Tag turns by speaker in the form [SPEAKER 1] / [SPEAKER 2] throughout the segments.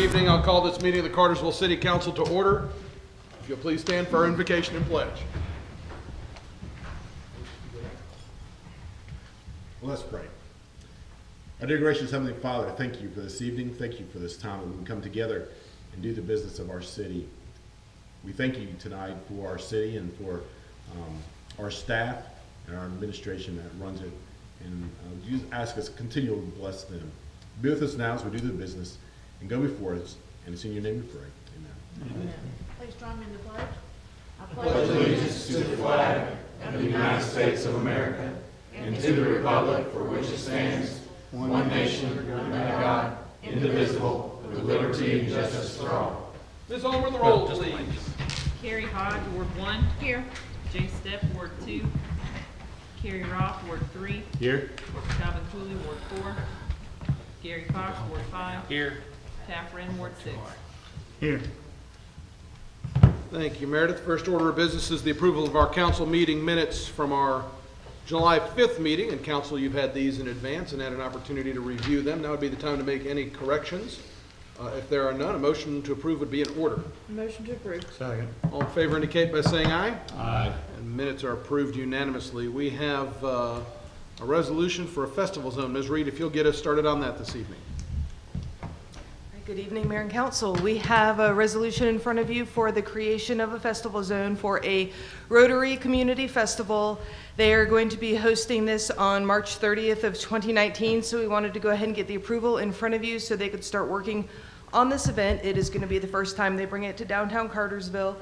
[SPEAKER 1] evening. I'll call this meeting of the Cartersville City Council to order. If you'll please stand for our invocation and pledge.
[SPEAKER 2] Let's pray. Our dear gracious Heavenly Father, thank you for this evening. Thank you for this time that we can come together and do the business of our city. We thank you tonight for our city and for our staff and our administration that runs it. And you ask us to continue to bless them. Be with us now as we do the business and go before us. And it's in your name we pray. Amen.
[SPEAKER 3] Amen. Please join me in the pledge. I
[SPEAKER 4] pledge allegiance to the flag of the United States of America and to the republic for which it stands, one nation, under God, indivisible, with liberty and justice for all.
[SPEAKER 1] Ms. Ulmer, the roll, please.
[SPEAKER 5] Carrie Hodge, Ward 1. Here. Jay Stepp, Ward 2. Carrie Roth, Ward 3.
[SPEAKER 2] Here.
[SPEAKER 5] Calvin Cooley, Ward 4. Gary Fox, Ward 5.
[SPEAKER 4] Here.
[SPEAKER 5] Taft Wren, Ward 6.
[SPEAKER 2] Here.
[SPEAKER 1] Thank you, Meredith. First order of business is the approval of our council meeting minutes from our July 5th meeting. And council, you've had these in advance and had an opportunity to review them. Now would be the time to make any corrections. If there are none, a motion to approve would be in order.
[SPEAKER 3] Motion to approve.
[SPEAKER 2] Second.
[SPEAKER 1] All in favor indicate by saying aye.
[SPEAKER 2] Aye.
[SPEAKER 1] And minutes are approved unanimously. We have a resolution for a festival zone. Ms. Reed, if you'll get us started on that this evening.
[SPEAKER 6] Good evening, Mayor and Council. We have a resolution in front of you for the creation of a festival zone for a Rotary Community Festival. They are going to be hosting this on March 30th of 2019, so we wanted to go ahead and get the approval in front of you so they could start working on this event. It is going to be the first time they bring it to downtown Cartersville.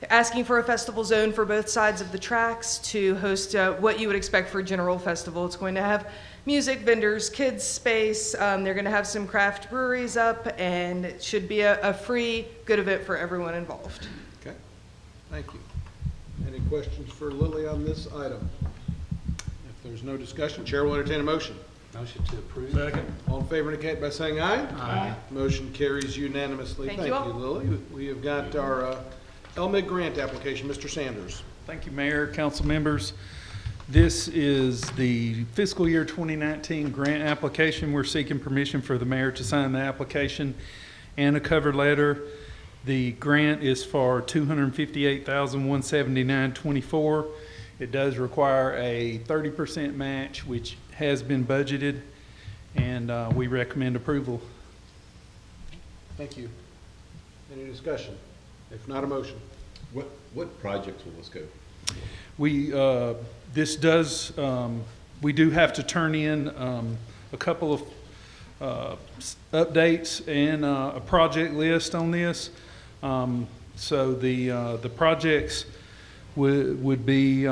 [SPEAKER 6] They're asking for a festival zone for both sides of the tracks to host what you would expect for a general festival. It's going to have music, vendors, kids space. They're going to have some craft breweries up, and it should be a free, good event for everyone involved.
[SPEAKER 1] Okay, thank you. Any questions for Lily on this item? If there's no discussion, Chair will entertain a motion.
[SPEAKER 4] Motion to approve.
[SPEAKER 2] Second.
[SPEAKER 1] All in favor indicate by saying aye.
[SPEAKER 4] Aye.
[SPEAKER 1] Motion carries unanimously.
[SPEAKER 6] Thank you all.
[SPEAKER 1] Lily. We have got our LMIG grant application. Mr. Sanders.
[SPEAKER 7] Thank you, Mayor, council members. This is the fiscal year 2019 grant application. We're seeking permission for the mayor to sign the application and a cover letter. The grant is for $258,179.24. It does require a 30% match, which has been budgeted, and we recommend approval.
[SPEAKER 1] Thank you. Any discussion? If not, a motion.
[SPEAKER 2] What projects will this go?
[SPEAKER 7] We we do have to turn in a couple of updates and a project list on this. So the projects would be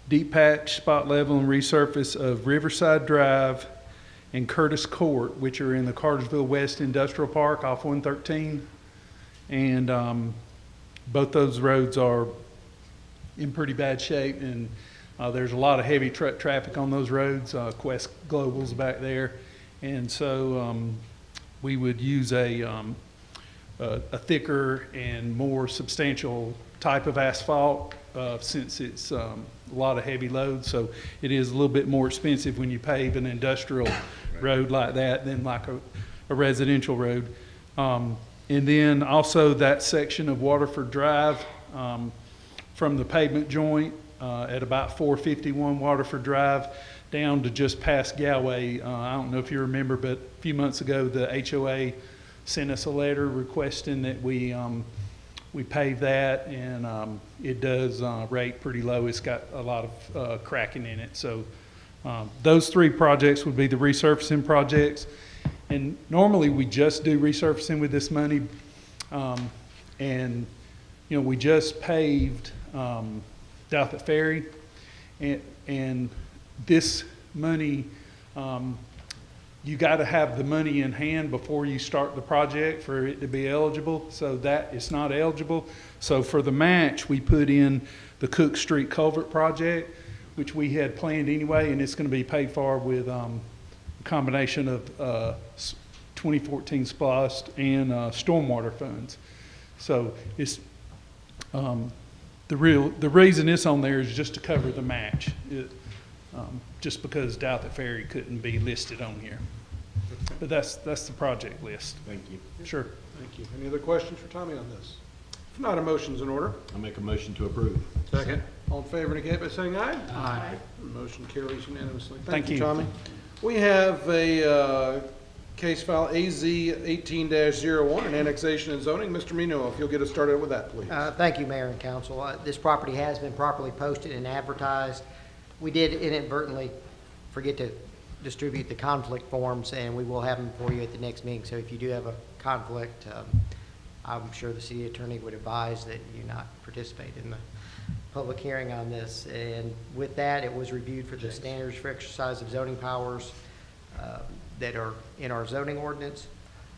[SPEAKER 7] deep patch, spot level, and resurface of Riverside Drive and Curtis Court, which are in the Cartersville West Industrial Park off 113. And both those roads are in pretty bad shape, and there's a lot of heavy truck traffic on those roads. Quest Global's back there, and so we would use a thicker and more substantial type of asphalt since it's a lot of heavy loads. So it is a little bit more expensive when you pave an industrial road like that than like a residential road. And then also that section of Waterford Drive from the pavement joint at about 451 Waterford Drive down to just past Galway. I don't know if you remember, but a few months ago the HOA sent us a letter requesting that we pave that, and it does rate pretty low. It's got a lot of cracking in it. So those three projects would be the resurfacing projects. And normally we just do resurfacing with this money. And, you know, we just paved Douthit Ferry. And this money, you got to have the money in hand before you start the project for it to be eligible. So that it's not eligible. So for the match, we put in the Cook Street Culvert project, which we had planned anyway, and it's going to be paid for with combination of 2014 SPLOST and stormwater funds. So it's the reason it's on there is just to cover the match, just because Douthit Ferry couldn't be listed on here. But that's the project list.
[SPEAKER 2] Thank you.
[SPEAKER 7] Sure.
[SPEAKER 1] Thank you. Any other questions for Tommy on this? If not, a motion's in order.
[SPEAKER 2] I'll make a motion to approve.
[SPEAKER 1] Second. All in favor indicate by saying aye.
[SPEAKER 3] Aye.
[SPEAKER 1] Motion carries unanimously.
[SPEAKER 7] Thank you.
[SPEAKER 1] Tommy. We have a case file AZ 18-01, an annexation and zoning. Mr. Mino, if you'll get us started with that, please.
[SPEAKER 8] Thank you, Mayor and Council. This property has been properly posted and advertised. We did inadvertently forget to distribute the conflict forms, and we will have them for you at the next meeting. So if you do have a conflict, I'm sure the city attorney would advise that you not participate in the public hearing on this. And with that, it was reviewed for the standards for exercise of zoning powers that are in our zoning ordinance.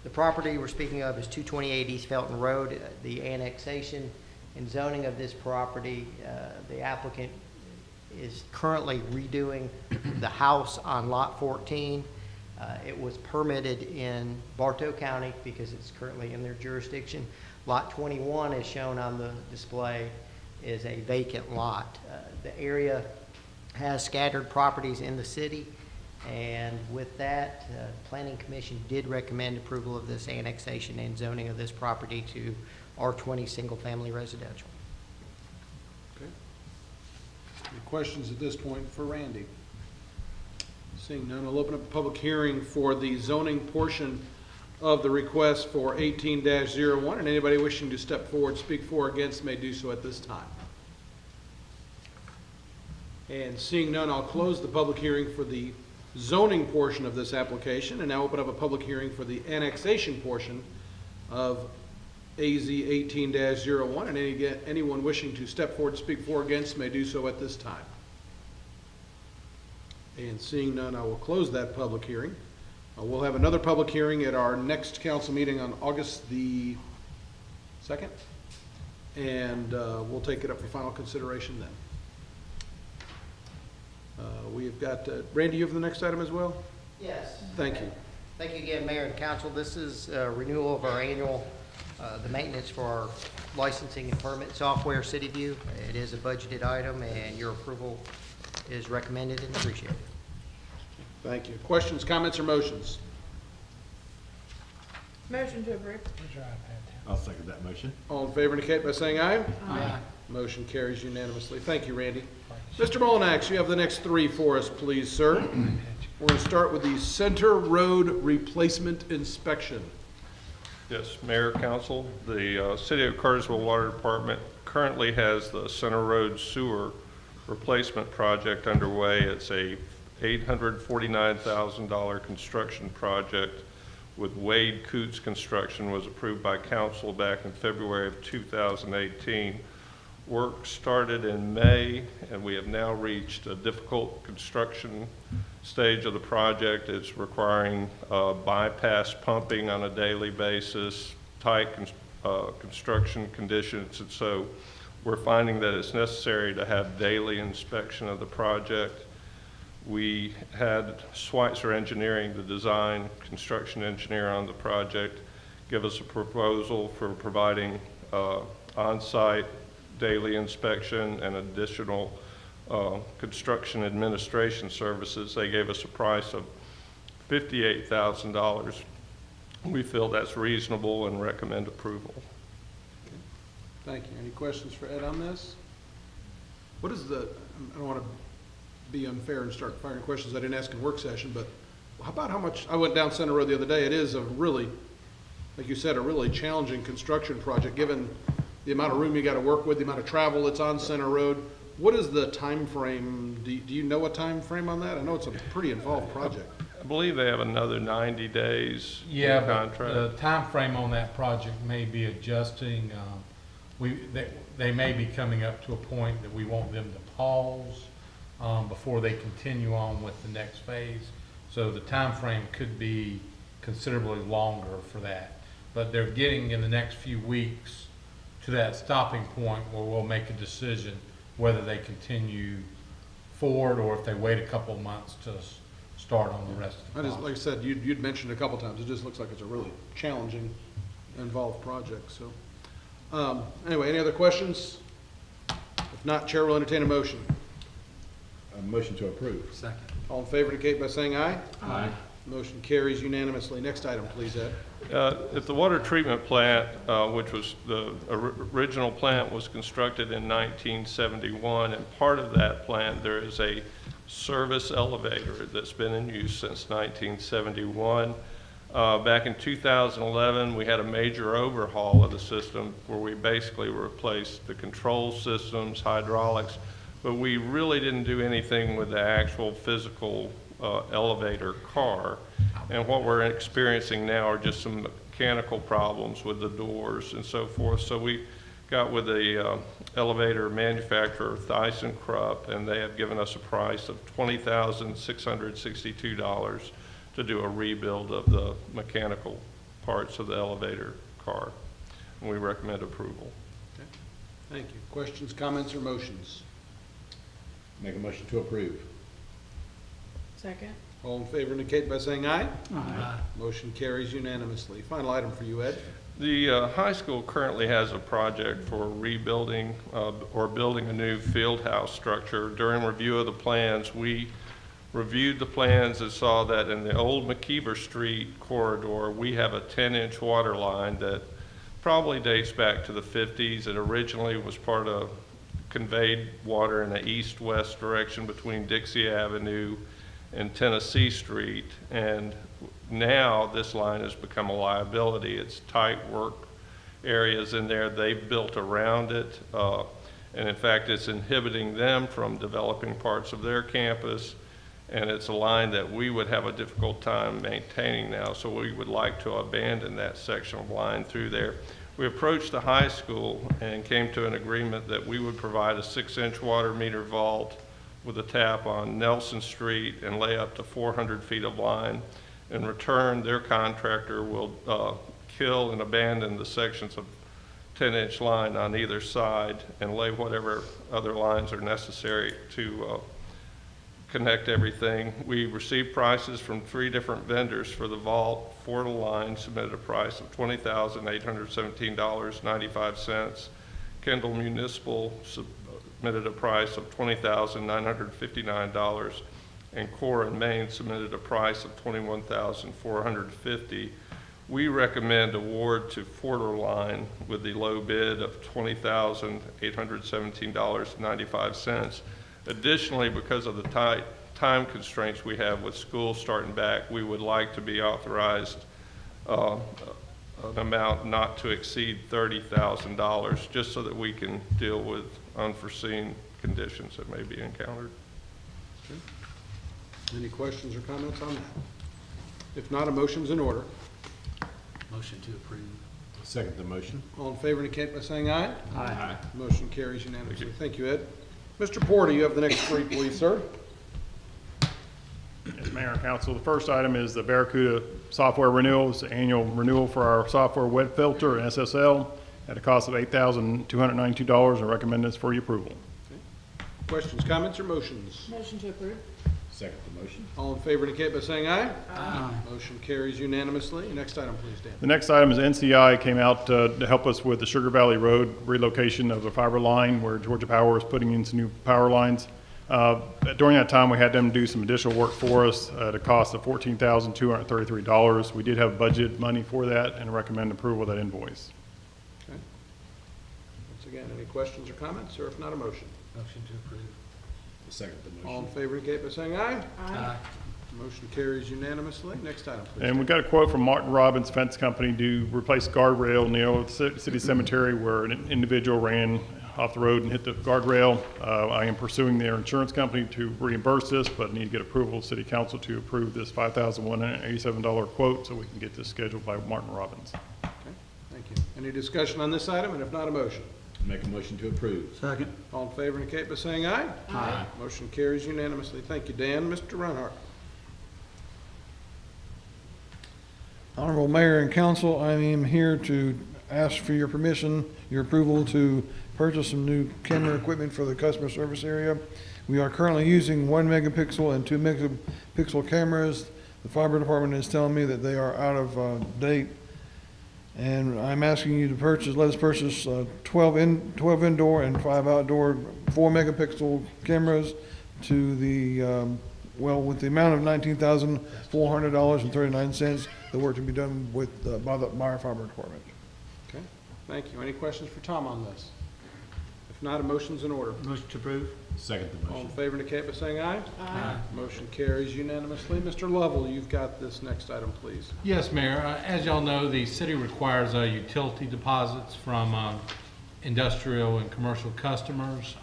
[SPEAKER 8] The property we're speaking of is 228 East Felton Road. The annexation and zoning of this property, the applicant is currently redoing the house on Lot 14. It was permitted in Bartow County because it's currently in their jurisdiction. Lot 21, as shown on the display, is a vacant lot. The area has scattered properties in the city, and with that, Planning Commission did recommend approval of this annexation and zoning of this property to R20 single-family residential.
[SPEAKER 1] Okay. Any questions at this point for Randy? Seeing none, I'll open up a public hearing for the zoning portion of the request for 18-01, and anybody wishing to step forward, speak for or against, may do so at this time. And seeing none, I'll close the public hearing for the zoning portion of this application, and now open up a public hearing for the annexation portion of AZ 18-01, and anyone wishing to step forward, speak for or against, may do so at this time. And seeing none, I will close that public hearing. We'll have another public hearing at our next council meeting on August the 2nd, and we'll take it up for final consideration then. We've got, Randy, you have the next item as well?
[SPEAKER 8] Yes.
[SPEAKER 1] Thank you.
[SPEAKER 8] Thank you again, Mayor and Council. This is a renewal of our annual, the maintenance for our licensing and permit software, CityView. It is a budgeted item, and your approval is recommended and appreciated.
[SPEAKER 1] Thank you. Questions, comments, or motions?
[SPEAKER 3] Motion to approve.
[SPEAKER 2] I'll second that motion.
[SPEAKER 1] All in favor indicate by saying aye.
[SPEAKER 3] Aye.
[SPEAKER 1] Motion carries unanimously. Thank you, Randy. Mr. Molinax, you have the next three for us, please, sir. We're going to start with the Center Road Replacement Inspection.
[SPEAKER 9] Yes, Mayor, Council, the City of Cartersville Water Department currently has the Center Road Sewer Replacement Project underway. It's a $849,000 construction project with Wade Coots Construction, was approved by Council back in February of 2018. Work started in May, and we have now reached a difficult construction stage of the project. It's requiring bypass pumping on a daily basis, tight construction conditions, and so we're finding that it's necessary to have daily inspection of the project. We had Schweitzer Engineering, the design construction engineer on the project, give us a proposal for providing on-site daily inspection and additional construction administration services. They gave us a price of $58,000. We feel that's reasonable and recommend approval.
[SPEAKER 1] Thank you. Any questions for Ed on this? What is the, I don't want to be unfair and start firing questions I didn't ask in work session, but how about how much, I went down Center Road the other day. It is a really, like you said, a really challenging construction project, given the amount of room you got to work with, the amount of travel that's on Center Road. What is the time frame? Do you know a time frame on that? I know it's a pretty involved project.
[SPEAKER 9] I believe they have another 90 days
[SPEAKER 10] Yeah,
[SPEAKER 9] in
[SPEAKER 10] but
[SPEAKER 9] contract.
[SPEAKER 10] the time frame on that project may be adjusting. They may be coming up to a point that we want them to pause before they continue on with the next phase. So the time frame could be considerably longer for that. But they're getting in the next few weeks to that stopping point where we'll make a decision whether they continue forward or if they wait a couple of months to start on the rest of the
[SPEAKER 1] Like I said, you'd mentioned a couple times, it just looks like it's a really challenging, involved project, so. Anyway, any other questions? If not, Chair will entertain a motion.
[SPEAKER 2] A motion to approve.
[SPEAKER 10] Second.
[SPEAKER 1] All in favor indicate by saying aye.
[SPEAKER 10] Aye.
[SPEAKER 1] Motion carries unanimously. Next item, please, Ed.
[SPEAKER 9] At the water treatment plant, which was the original plant was constructed in 1971, and part of that plant, there is a service elevator that's been in use since 1971. Back in 2011, we had a major overhaul of the system where we basically replaced the control systems, hydraulics, but we really didn't do anything with the actual physical elevator car. And what we're experiencing now are just some mechanical problems with the doors and so forth. So we got with the elevator manufacturer, ThyssenKrupp, and they have given us a price of $20,662 to do a rebuild of the mechanical parts of the elevator car. And we recommend approval.
[SPEAKER 1] Okay. Thank you. Questions, comments, or motions?
[SPEAKER 2] Make a motion to approve.
[SPEAKER 3] Second.
[SPEAKER 1] All in favor indicate by saying aye. Aye. Motion carries unanimously. Final item for you, Ed.
[SPEAKER 9] The high school currently has a project for rebuilding or building a new field house structure. During review of the plans, we reviewed the plans and saw that in the old McKeever Street corridor, we have a 10-inch water line that probably dates back to the 50s. It originally was part of conveyed water in the east-west direction between Dixie Avenue and Tennessee Street, and now this line has become a liability. It's tight work areas in there. They've built around it, and in fact it's inhibiting them from developing parts of their campus, and it's a line that we would have a difficult time maintaining now, so we would like to abandon that section of line through there. We approached the high school and came to an agreement that we would provide a 6-inch water meter vault with a tap on Nelson Street and lay up to 400 feet of line. In return, their contractor will kill and abandon the sections of 10-inch line on either side and lay whatever other lines are necessary to connect everything. We received prices from 3 different vendors for the vault. For the line submitted a price of $20,817.95. Kendall Municipal submitted a price of $20,959, and Core and Main submitted a price of $21,450. We recommend award to Forder Line with the low bid of $20,817.95. Additionally, because of the tight time constraints we have with school starting back, we would like to be authorized an amount not to exceed $30,000, just so that we can deal with unforeseen conditions that may be encountered.
[SPEAKER 1] Okay. Any questions or comments on that? If not, a motion's in order.
[SPEAKER 4] Motion to approve.
[SPEAKER 2] Second the motion.
[SPEAKER 1] All in favor indicate by saying aye.
[SPEAKER 4] Aye.
[SPEAKER 1] Motion carries unanimously. Thank you, Ed. Mr. Porter, you have the next 3, please, sir.
[SPEAKER 11] Yes, Mayor and Council. The first item is the Barracuda software renewal. It's the annual renewal for our software web filter and SSL at a cost of $8,292. I recommend this for your approval.
[SPEAKER 1] Questions, comments, or motions?
[SPEAKER 3] Motion to approve.
[SPEAKER 2] Second the motion.
[SPEAKER 1] All in favor indicate by saying aye. Aye. Motion carries unanimously. Next item, please, Dan.
[SPEAKER 11] The next item is NCI came out to help us with the Sugar Valley Road relocation of the fiber line where Georgia Power is putting in some new power lines. During that time, we had them do some additional work for us at a cost of $14,233. We did have budget money for that and recommend approval of that invoice.
[SPEAKER 1] Okay. Once again, any questions or comments, or if not, a motion?
[SPEAKER 4] Motion to approve.
[SPEAKER 2] Second the
[SPEAKER 1] All in
[SPEAKER 2] motion.
[SPEAKER 1] favor indicate by saying aye.
[SPEAKER 4] Aye.
[SPEAKER 1] Motion carries unanimously. Next item, please.
[SPEAKER 11] And we got a quote from Martin Robbins Fence Company to replace guardrail near the city cemetery where an individual ran off the road and hit the guardrail. I am pursuing their insurance company to reimburse this, but need to get approval of city council to approve this $5,187 quote so we can get this scheduled by Martin Robbins.
[SPEAKER 1] Okay, thank you. Any discussion on this item, and if not, a motion?
[SPEAKER 2] Make a motion to approve.
[SPEAKER 4] Second.
[SPEAKER 1] All in favor indicate by saying aye.
[SPEAKER 4] Aye.
[SPEAKER 1] Motion carries unanimously. Thank you, Dan. Mr. Runhart.
[SPEAKER 12] Honorable Mayor and Council, I am here to ask for your permission, your approval to purchase some new camera equipment for the customer service area. We are currently using 1 megapixel and 2 megapixel cameras. The fire department is telling me that they are out of date. And I'm asking you to let us purchase 12 indoor and 5 outdoor 4 megapixel cameras to the well, with the amount of $19,400.39, the work to be done with, by our fire department.
[SPEAKER 1] Okay, thank you. Any questions for Tom on this? If not, a motion's in order.
[SPEAKER 4] Motion to approve.
[SPEAKER 2] Second the
[SPEAKER 1] All in
[SPEAKER 2] motion.
[SPEAKER 1] favor indicate by saying aye.
[SPEAKER 3] Aye.
[SPEAKER 1] Motion carries unanimously. Mr. Lovell, you've got this next item, please.
[SPEAKER 10] Yes, Mayor. As y'all know, the city requires utility deposits from industrial and commercial customers.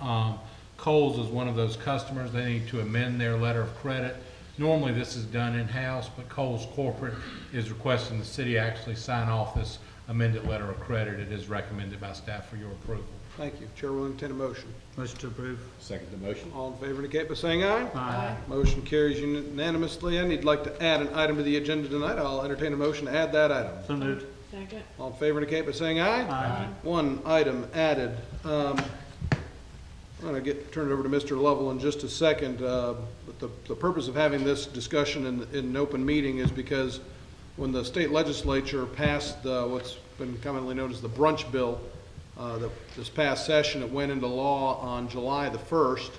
[SPEAKER 10] Kohl's is one of those customers. They need to amend their letter of credit. Normally, this is done in-house, but Kohl's Corporate is requesting the city actually sign off this amended letter of credit. It is recommended by staff for your approval.
[SPEAKER 1] Thank you. Chair will entertain a motion.
[SPEAKER 4] Motion to approve.
[SPEAKER 2] Second the motion.
[SPEAKER 1] All in favor indicate by saying aye.
[SPEAKER 4] Aye.
[SPEAKER 1] Motion carries unanimously. I need like to add an item to the agenda tonight. I'll entertain a motion to add that item.
[SPEAKER 4] So moved.
[SPEAKER 3] Second.
[SPEAKER 1] All in favor indicate by saying aye.
[SPEAKER 4] Aye.
[SPEAKER 1] One item added. I'm going to turn it over to Mr. Lovell in just a second. But the purpose of having this discussion in an open meeting is because when the state legislature passed what's been commonly known as the brunch bill, this past session, it went into law on July the 1st,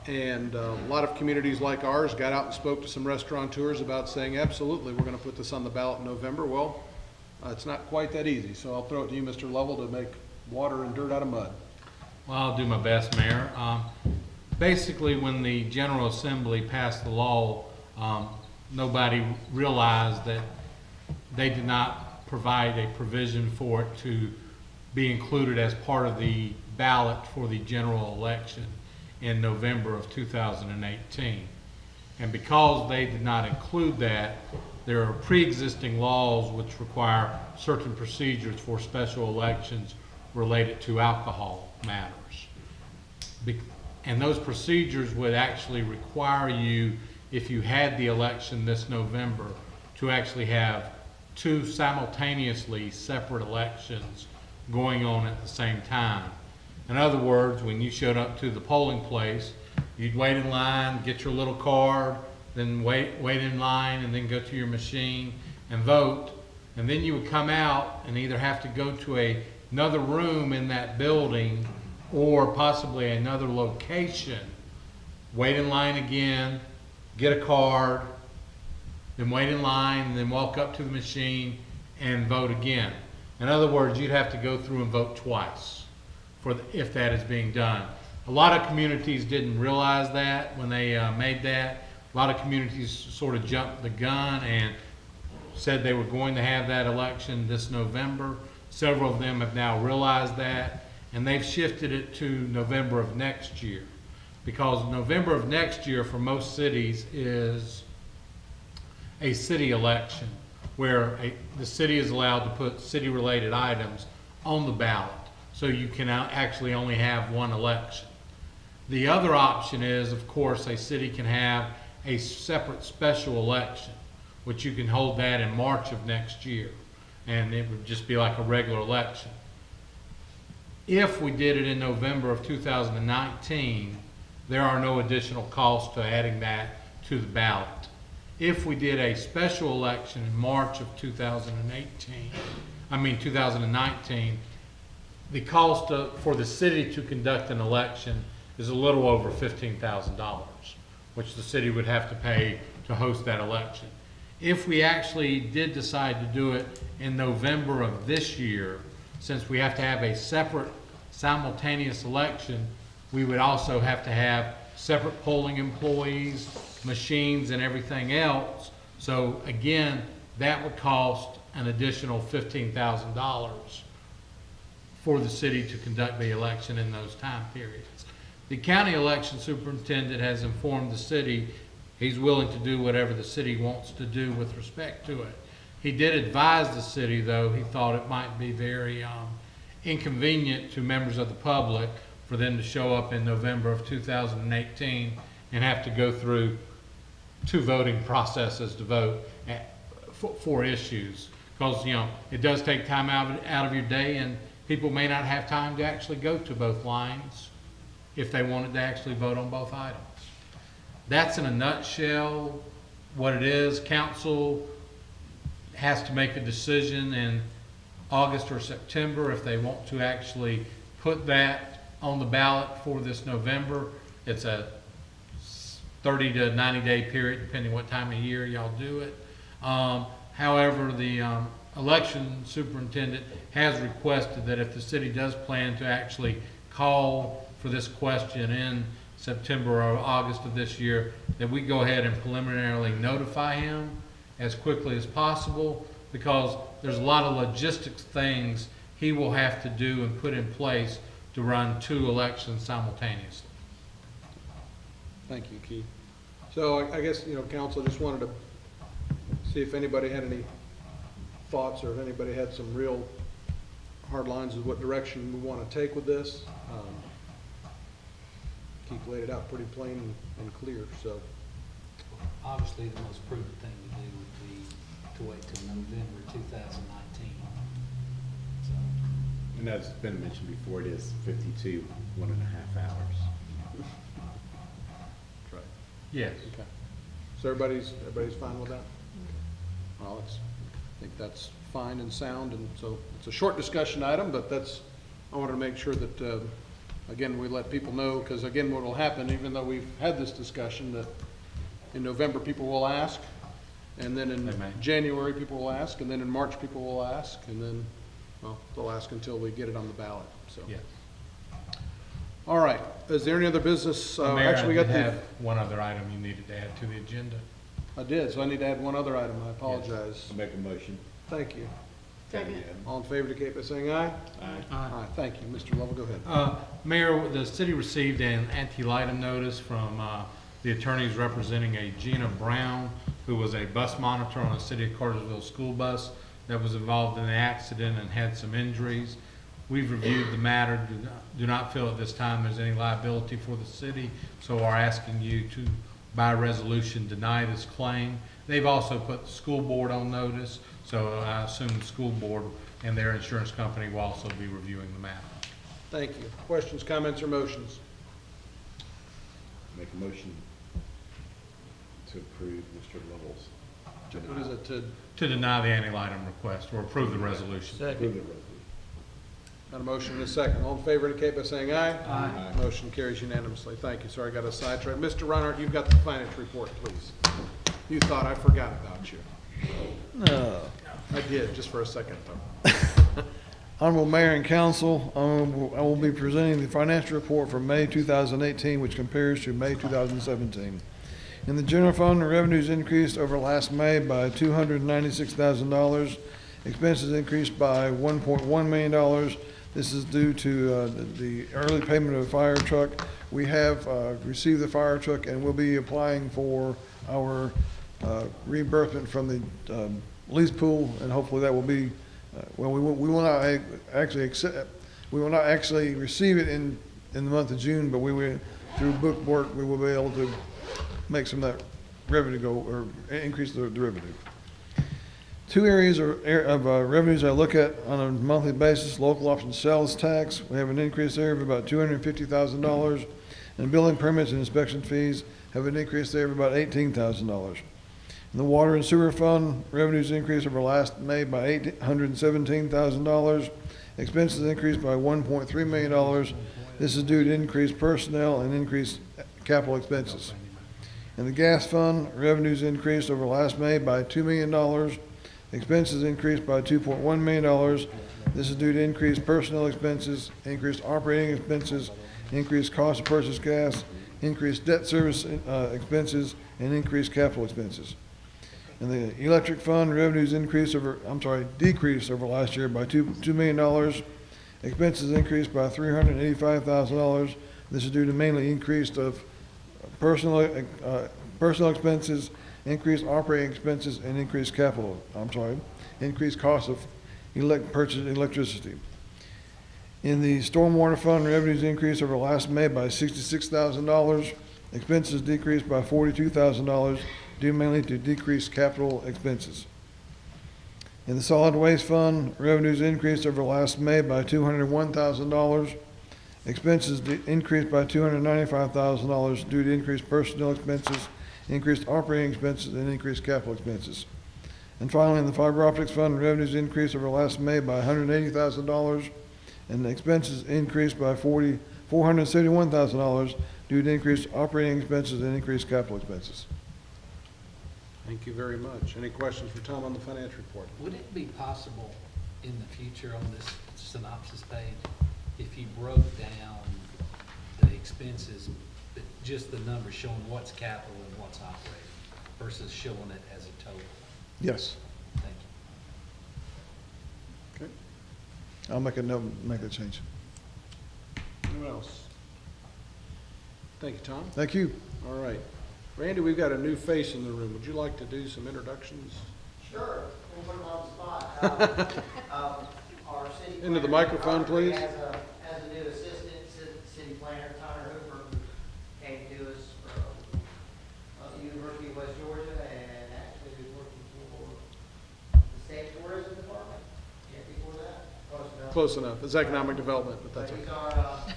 [SPEAKER 1] and a lot of communities like ours got out and spoke to some restaurateurs about saying, absolutely, we're going to put this on the ballot in November. Well, it's not quite that easy, so I'll throw it to you, Mr. Lovell, to make water and dirt out of mud.
[SPEAKER 10] Well, I'll do my best, Mayor. Basically, when the General Assembly passed the law, nobody realized that they did not provide a provision for it to be included as part of the ballot for the general election in November of 2018. And because they did not include that, there are pre-existing laws which require certain procedures for special elections related to alcohol matters. And those procedures would actually require you, if you had the election this November, to actually have two simultaneously separate elections going on at the same time. In other words, when you showed up to the polling place, you'd wait in line, get your little card, then wait in line, and then go to your machine and vote. And then you would come out and either have to go to another room in that building or possibly another location, wait in line again, get a card, then wait in line, and then walk up to the machine and vote again. In other words, you'd have to go through and vote twice if that is being done. A lot of communities didn't realize that when they made that. A lot of communities sort of jumped the gun and said they were going to have that election this November. Several of them have now realized that, and they've shifted it to November of next year. Because November of next year for most cities is a city election, where the city is allowed to put city-related items on the ballot, so you can actually only have one election. The other option is, of course, a city can have a separate special election, which you can hold that in March of next year, and it would just be like a regular election. If we did it in November of 2019, there are no additional costs to adding that to the ballot. If we did a special election in March of 2019, the cost for the city to conduct an election is a little over $15,000, which the city would have to pay to host that election. If we actually did decide to do it in November of this year, since we have to have a separate simultaneous election, we would also have to have separate polling employees, machines, and everything else. So again, that would cost an additional $15,000 for the city to conduct the election in those time periods. The county election superintendent has informed the city he's willing to do whatever the city wants to do with respect to it. He did advise the city, though, he thought it might be very inconvenient to members of the public for them to show up in November of 2018 and have to go through two voting processes to vote for issues. Because, you know, it does take time out of your day, and people may not have time to actually go to both lines if they wanted to actually vote on both items. That's in a nutshell what it is. Council has to make a decision in August or September if they want to actually put that on the ballot for this November. It's a 30 to 90-day period, depending what time of year y'all do it. However, the election superintendent has requested that if the city does plan to actually call for this question in September or August of this year, that we go ahead and preliminarily notify him as quickly as possible, because there's a lot of logistics things he will have to do and put in place to run 2 elections simultaneously.
[SPEAKER 1] Thank you, Keith. So I guess, council, just wanted to see if anybody had any thoughts, or if anybody had some real hard lines of what direction we want to take with this. Keith laid it out pretty plain and clear, so.
[SPEAKER 13] Obviously, the most prudent thing to do would be to wait till November 2019. So,
[SPEAKER 2] And as has been mentioned before, it is 52, 1.5 hours.
[SPEAKER 1] That's right.
[SPEAKER 10] Yes.
[SPEAKER 1] Okay. So everybody's fine with that? Well, I think that's fine and sound, and so it's a short discussion item, but I wanted to make sure that, again, we let people know, because again, what will happen, even though we've had this discussion, that in November, people will ask, and then in January, people will ask, and then in March, people will ask, and then, well, they'll ask until we get it on the ballot, so.
[SPEAKER 10] Yes.
[SPEAKER 1] All right, is there any other business?
[SPEAKER 10] Mayor,
[SPEAKER 1] Actually, we got
[SPEAKER 10] I did have one other item you needed to add to the agenda.
[SPEAKER 1] I did, so I need to add one other item, I apologize.
[SPEAKER 2] I'll make a motion.
[SPEAKER 1] Thank you.
[SPEAKER 3] Second.
[SPEAKER 1] All in favor indicate by saying aye.
[SPEAKER 2] Aye.
[SPEAKER 1] Aye, thank you. Mr. Lovell, go ahead.
[SPEAKER 10] Mayor, the city received an anti-litem notice from the attorneys representing a Gina Brown, who was a bus monitor on a city of Cartersville school bus that was involved in an accident and had some injuries. We've reviewed the matter, do not feel at this time there's any liability for the city, so are asking you to, by resolution, deny this claim. They've also put the school board on notice, so I assume the school board and their insurance company will also be reviewing the matter.
[SPEAKER 1] Thank you. Questions, comments, or motions?
[SPEAKER 2] Make a motion to approve Mr. Lovell's.
[SPEAKER 1] What is it,
[SPEAKER 10] To deny the anti-litem request or approve the resolution.
[SPEAKER 2] Approve the resolution.
[SPEAKER 1] got a motion and a second. All in favor indicate by saying aye.
[SPEAKER 2] Aye.
[SPEAKER 1] Motion carries unanimously. Thank you. Sorry, I got a sidetrack. Mr. Reinhardt, you've got the finance report, please. You thought I forgot about you.
[SPEAKER 12] No.
[SPEAKER 1] I did, just for a second, though.
[SPEAKER 12] Honorable Mayor and Council, I will be presenting the financial report for May 2018, which compares to May 2017. In the general fund, the revenues increased over last May by $296,000. Expenses increased by $1.1 million. This is due to the early payment of a fire truck. We have received the fire truck and will be applying for our reimbursement from the lease pool, and hopefully that will be, well, we will not actually accept, we will not actually receive it in the month of June, but we will, through book work, we will be able to make some of that revenue go, or increase the revenue. Two areas of revenues I look at on a monthly basis: local option sales tax. We have an increase there of about $250,000, and building permits and inspection fees have an increase there of about $18,000. In the water and sewer fund, revenues increased over last May by $817,000. Expenses increased by $1.3 million. This is due to increased personnel and increased capital expenses. In the gas fund, revenues increased over last May by $2 million. Expenses increased by $2.1 million. This is due to increased personnel expenses, increased operating expenses, increased cost of purchased gas, increased debt service expenses, and increased capital expenses. In the electric fund, revenues decreased over last year by $2 million. Expenses increased by $385,000. This is due to mainly increased of personal expenses, increased operating expenses, and increased increased cost of purchased electricity. In the stormwater fund, revenues increased over last May by $66,000. Expenses decreased by $42,000, due mainly to decreased capital expenses. In the solid waste fund, revenues increased over last May by $201,000. Expenses increased by $295,000 due to increased personnel expenses, increased operating expenses, and increased capital expenses. And finally, in the fiber optics fund, revenues increased over last May by $180,000, and the expenses increased by $471,000 due to increased operating expenses and increased capital expenses.
[SPEAKER 1] Thank you very much. Any questions for Tom on the finance report?
[SPEAKER 13] Would it be possible in the future on this synopsis page, if you broke down the expenses, but just the numbers showing what's capital and what's operating versus showing it as a total?
[SPEAKER 12] Yes,
[SPEAKER 13] Thank you.
[SPEAKER 1] Okay.
[SPEAKER 12] I'll make a note, make that change.
[SPEAKER 1] Anyone else? Thank you, Tom.
[SPEAKER 12] Thank you.
[SPEAKER 1] All right. Randy, we've got a new face in the room. Would you like to do some introductions?
[SPEAKER 8] Sure, we'll put them on the spot. Our city
[SPEAKER 1] Into the
[SPEAKER 8] planner,
[SPEAKER 1] microphone, please.
[SPEAKER 8] Has a new assistant, city planner, Tyler Hooper, who came to us from the University of West Georgia and actually is working for the State Tourism Department. Yeah, before that, close enough.
[SPEAKER 1] Close enough. It's economic development, but that's
[SPEAKER 8] But
[SPEAKER 1] okay.
[SPEAKER 8] he's our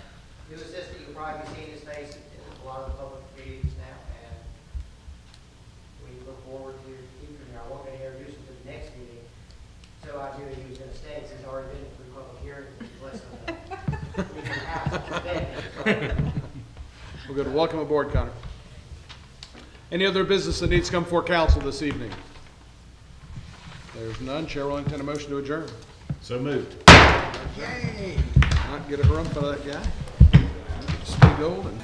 [SPEAKER 8] new assistant. You'll probably be seeing his face in a lot of the public meetings now, and we look forward to keeping him. I won't introduce him to the next meeting, so I knew he was gonna stay, because he's already been through public hearings, less than
[SPEAKER 1] We're good. Welcome aboard, Connor. Any other business that needs to come before council this evening? There's none. Chair will entertain a motion to adjourn.
[SPEAKER 2] So moved.
[SPEAKER 1] Yay! Not get a harumph out of that guy. Steve Golden.